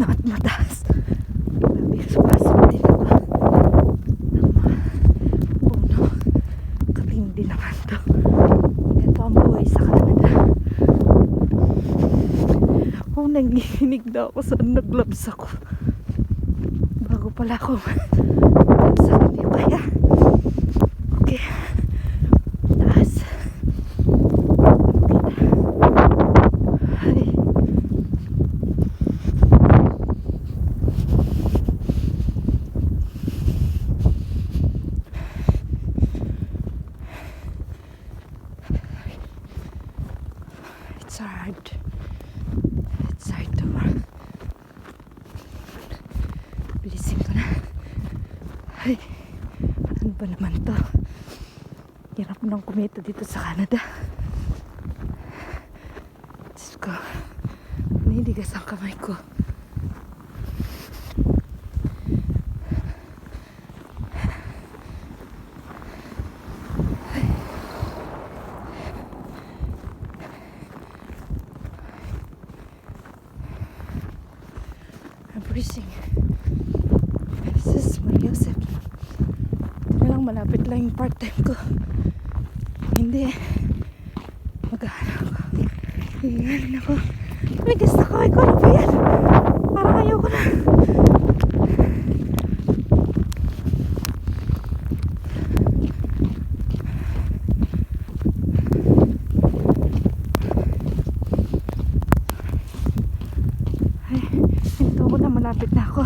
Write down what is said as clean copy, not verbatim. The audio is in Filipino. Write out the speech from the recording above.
na at mataas. Grabe, sumasok din ako ng mga puno. Katindi naman to. Ito ang buhay sa Canada. Kung nanginginig na ako saan naglabs ako bago pala ako sa hindi kaya. Okay, taas. Ay. It's hard. It's hard to work. Bilisin ko na. Ay, ano ba naman to? Hirap mo nang kumita dito sa Canada. Diyos ko, nahiligas ang kamay ko. I'm freezing. This is Mariosep. Ito na lang, malapit lang yung part-time ko. Hindi, mag-ano ako. Hihinganin ako. Migas na kaway ko. Ano ba yan? Parang ayoko na. Ay, ito ko na, malapit na ako.